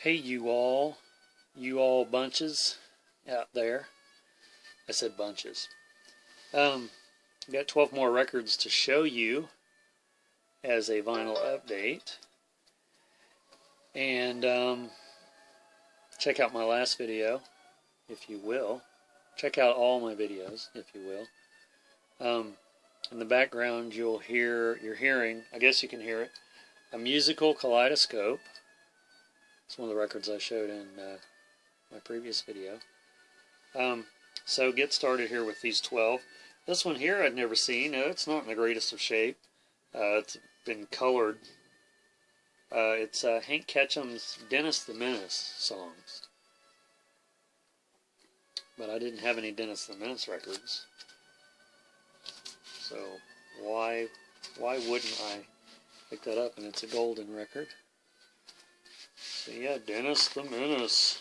Hey you all bunches out there. I said bunches. Got 12 more records to show you as a vinyl update. And check out my last video, if you will. Check out all my videos, if you will. In the background you're hearing, I guess you can hear it, a musical kaleidoscope. It's one of the records I showed in my previous video. So get started here with these 12. This one here I'd never seen. It's not in the greatest of shape. It's been colored. It's Hank Ketchum's Dennis the Menace songs. But I didn't have any Dennis the Menace records. So why wouldn't I pick that up? And it's a golden record. So yeah, Dennis the Menace.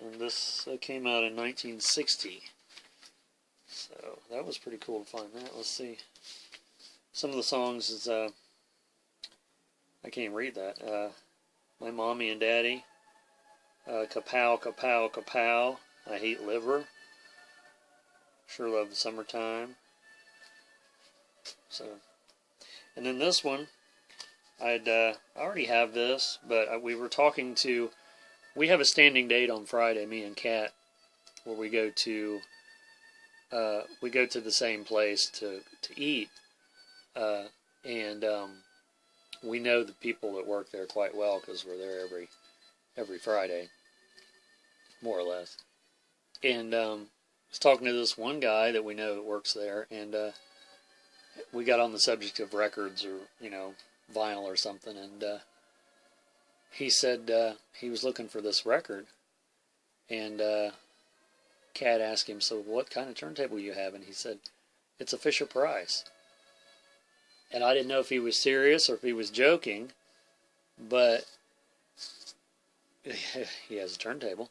And this came out in 1960. So that was pretty cool to find that. Let's see. Some of the songs is, I can't read that. My Mommy and Daddy. Kapow, Kapow, Kapow. I Hate Liver. Sure Love the Summertime. So, and then this one, I already have this, but we were talking to, we have a standing date on Friday, me and Kat, where we go to the same place to eat, and we know the people that work there quite well because we're there every Friday, more or less. And I was talking to this one guy that we know that works there, and we got on the subject of records or vinyl or something, and he said he was looking for this record, and Kat asked him, so what kind of turntable you have? And he said, it's a Fisher-Price. And I didn't know if he was serious or if he was joking, but he has a turntable.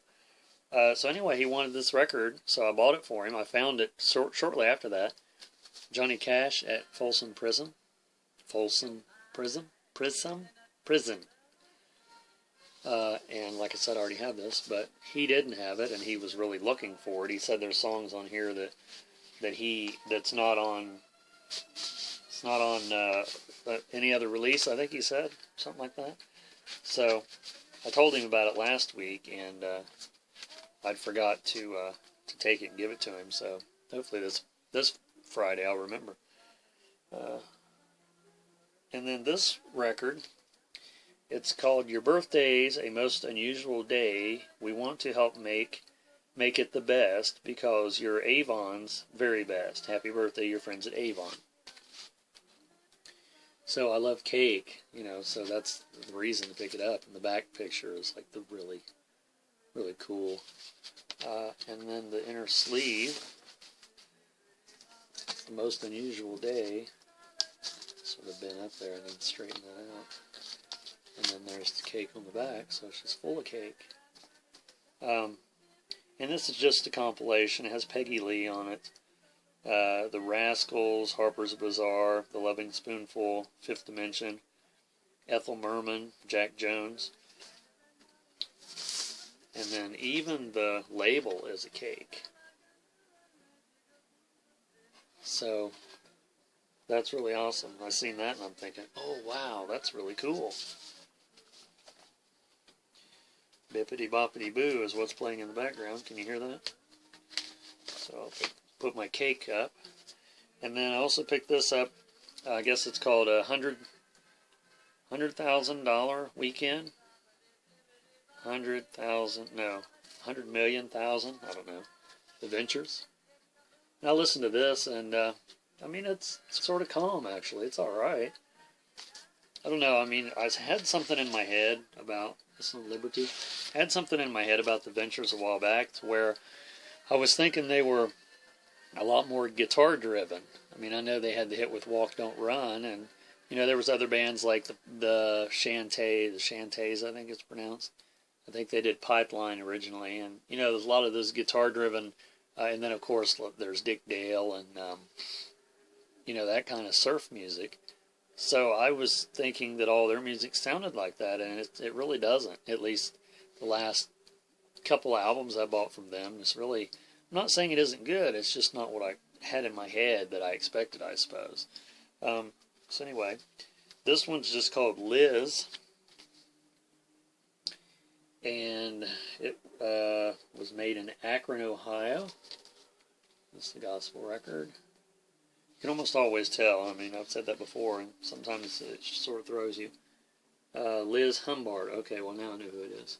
So anyway, he wanted this record, so I bought it for him. I found it shortly after that. Johnny Cash at Folsom Prison. And like I said, I already have this, but he didn't have it, and he was really looking for it. He said there's songs on here that's not on. It's not on any other release. I think he said something like that. So I told him about it last week, and I'd forgot to take it and give it to him. So hopefully this Friday I'll remember. And then this record, it's called Your Birthday's a Most Unusual Day. We want to help make it the best because you're Avon's very best. Happy birthday, your friends at Avon. So I love cake, so that's the reason to pick it up. And the back picture is like the really, really cool. And then the inner sleeve, the most unusual day. Sort of been up there. I need to straighten that out. And then there's the cake on the back, so it's just full of cake. And this is just a compilation. It has Peggy Lee on it. The Rascals, Harper's Bazaar, The Loving Spoonful, Fifth Dimension, Ethel Merman, Jack Jones. And then even the label is a cake. So that's really awesome. I seen that and I'm thinking, oh wow, that's really cool. Bippity boppity boo is what's playing in the background. Can you hear that? So I'll put my cake up. And then I also picked this up. I guess it's called a $100,000 weekend. 100,000, I don't know. Adventures. And I listened to this, and I mean, it's sort of calm, actually. It's alright. I don't know, I mean, I had something in my head about, this is Liberty, I had something in my head about the Ventures a while back, to where I was thinking they were a lot more guitar-driven. I mean, I know they had the hit with Walk, Don't Run, and, there was other bands like the Shantays, I think it's pronounced. I think they did Pipeline originally, and, there's a lot of those guitar-driven, and then, of course, there's Dick Dale and, that kind of surf music. So I was thinking that all their music sounded like that, and it really doesn't. At least the last couple albums I bought from them. It's really, I'm not saying it isn't good, it's just not what I had in my head that I expected, I suppose. So anyway, this one's just called Liz, and it was made in Akron, Ohio. This is the gospel record. You can almost always tell. I mean, I've said that before, and sometimes it sort of throws you. Liz Humbard. Okay, well now I know who it is.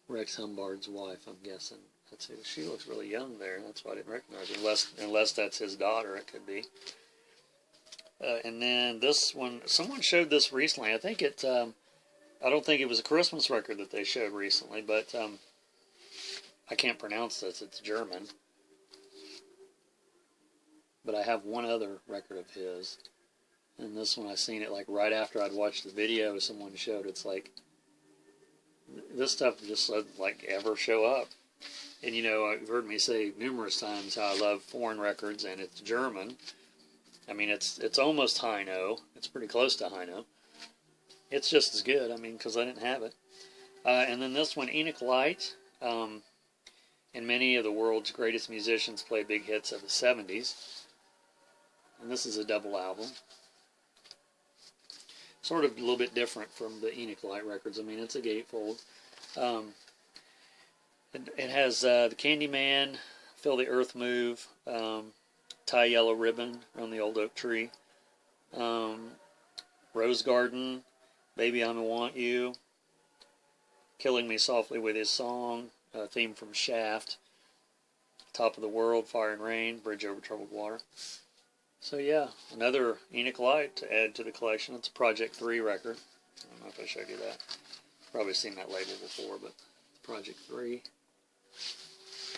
Rex Humbard's wife, I'm guessing. Let's see. She looks really young there. That's why I didn't recognize her. Unless that's his daughter, it could be. And then this one, someone showed this recently. I think it. I don't think it was a Christmas record that they showed recently, but I can't pronounce this. It's German. But I have one other record of his, and this one I seen it like right after I'd watched the video someone showed. It's like, this stuff just doesn't like ever show up. And you know, I've heard me say numerous times how I love foreign records, and it's German. I mean, it's almost high no. It's pretty close to high no. It's just as good, I mean, because I didn't have it. And then this one, Enoch Light, and many of the world's greatest musicians play big hits of the 70s. And this is a double album. Sort of a little bit different from the Enoch Light records. I mean, it's a gatefold. It has the Candyman, Feel the Earth Move, Tie Yellow Ribbon around the Old Oak Tree, Rose Garden, Baby I Want You, Killing Me Softly with His Song, theme from Shaft, Top of the World, Fire and Rain, Bridge Over Troubled Water. So yeah, another Enoch Light to add to the collection. It's a Project 3 record. I don't know if I showed you that. Probably seen that label before, but Project 3.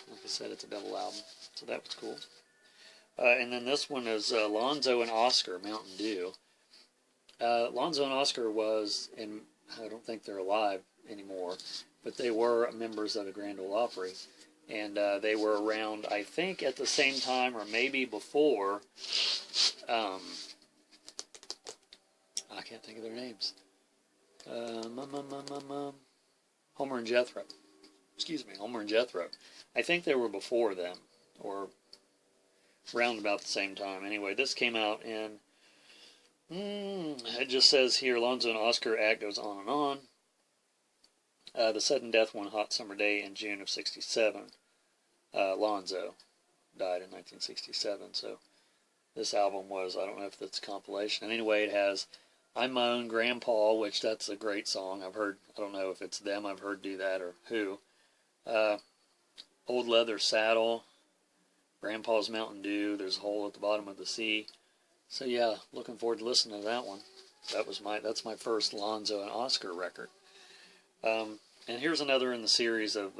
Like I said, it's a double album. So that was cool. And then this one is Lonzo and Oscar, Mountain Dew. Lonzo and Oscar was, and I don't think they're alive anymore, but they were members of the Grand Ole Opry. And they were around, I think, at the same time, or maybe before, I can't think of their names. Homer and Jethro. Excuse me, Homer and Jethro. I think they were before them, or around about the same time. Anyway, this came out in, it just says here, Lonzo and Oscar act goes on and on. The sudden death one hot summer day in June of 67. Lonzo died in 1967, so this album was, I don't know if that's a compilation. And anyway, it has I'm My Own Grandpa, which that's a great song. I've heard, I don't know if it's them I've heard do that or who. Old Leather Saddle, Grandpa's Mountain Dew, There's a Hole at the Bottom of the Sea. So yeah, looking forward to listening to that one. That's my first Lonzo and Oscar record. And here's another in the series of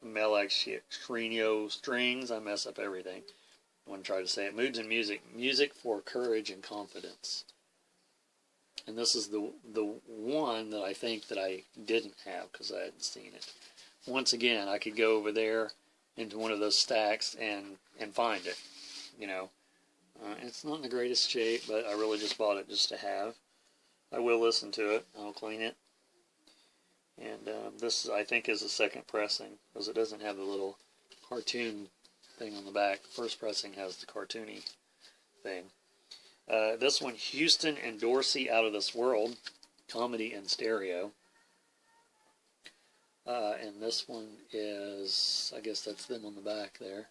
Melextrino Strings. I mess up everything. I want to try to say it. Moods and Music. Music for Courage and Confidence. And this is the one that I think that I didn't have because I hadn't seen it. Once again, I could go over there into one of those stacks and find it. You know, it's not in the greatest shape, but I really just bought it just to have. I will listen to it. I'll clean it. And this, I think, is the second pressing, because it doesn't have the little cartoon thing on the back. The first pressing has the cartoony thing. This one, Houston and Dorsey Out of This World, comedy in stereo. And this one is, I guess that's them on the back there.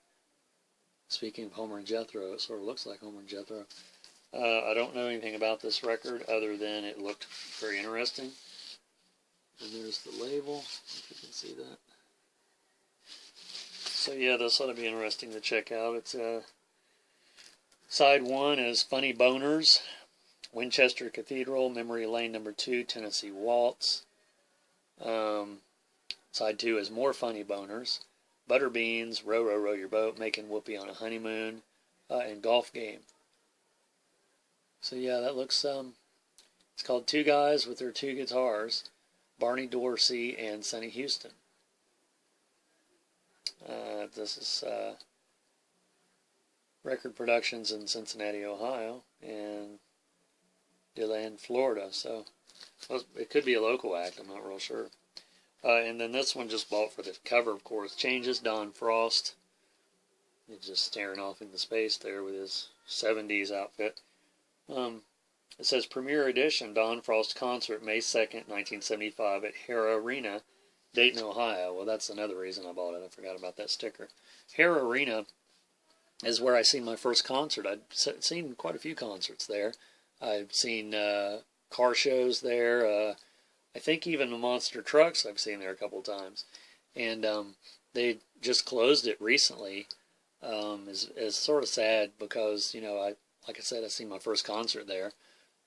Speaking of Homer and Jethro, it sort of looks like Homer and Jethro. I don't know anything about this record other than it looked very interesting. And there's the label, if you can see that. So yeah, this ought to be interesting to check out. It's side 1 is Funny Boners, Winchester Cathedral, Memory Lane No. 2, Tennessee Waltz. Side 2 is More Funny Boners, Butter Beans, Row, Row, Row Your Boat, Making Whoopee on a Honeymoon, and Golf Game. So yeah, that looks, it's called Two Guys with Their Two Guitars, Barney Dorsey and Sonny Houston. This is Record Productions in Cincinnati, Ohio, and in Florida. So it could be a local act. I'm not real sure. And then this one just bought for the cover, of course. Changes, Don Frost. He's just staring off into space there with his 70s outfit. It says Premiere Edition, Don Frost Concert, May 2nd, 1975 at Hara Arena, Dayton, Ohio. Well, that's another reason I bought it. I forgot about that sticker. Hara Arena is where I seen my first concert. I'd seen quite a few concerts there. I've seen car shows there. I think even the Monster Trucks I've seen there a couple of times. And they just closed it recently. Is sort of sad because, you know, like I said, I seen my first concert there.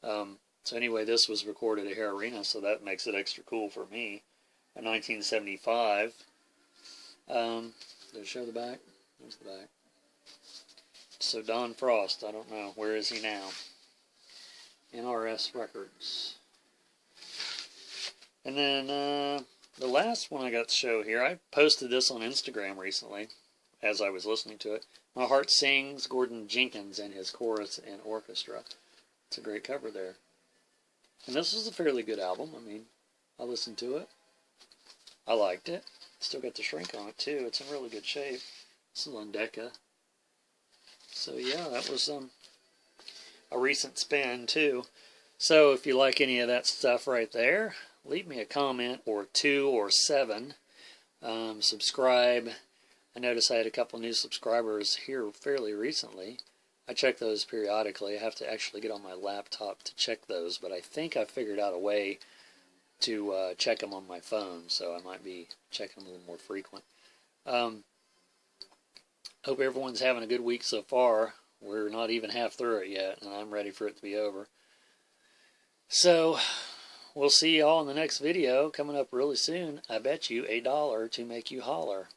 So anyway, this was recorded at Hara Arena, so that makes it extra cool for me. In 1975. Did it show the back? There's the back. So Don Frost, I don't know. Where is he now? NRS Records. And then the last one I got to show here, I posted this on Instagram recently as I was listening to it. My Heart Sings, Gordon Jenkins and his chorus and orchestra. It's a great cover there. And this was a fairly good album. I mean, I listened to it. I liked it. Still got the shrink on it too. It's in really good shape. This is on Decca. So yeah, that was a recent spin too. So if you like any of that stuff right there, leave me a comment or 2 or 7. Subscribe. I noticed I had a couple new subscribers here fairly recently. I check those periodically. I have to actually get on my laptop to check those, but I think I figured out a way to check them on my phone, so I might be checking them a little more frequent. Hope everyone's having a good week so far. We're not even half through it yet, and I'm ready for it to be over. So, we'll see y'all in the next video coming up really soon. I bet you $1 to make you holler.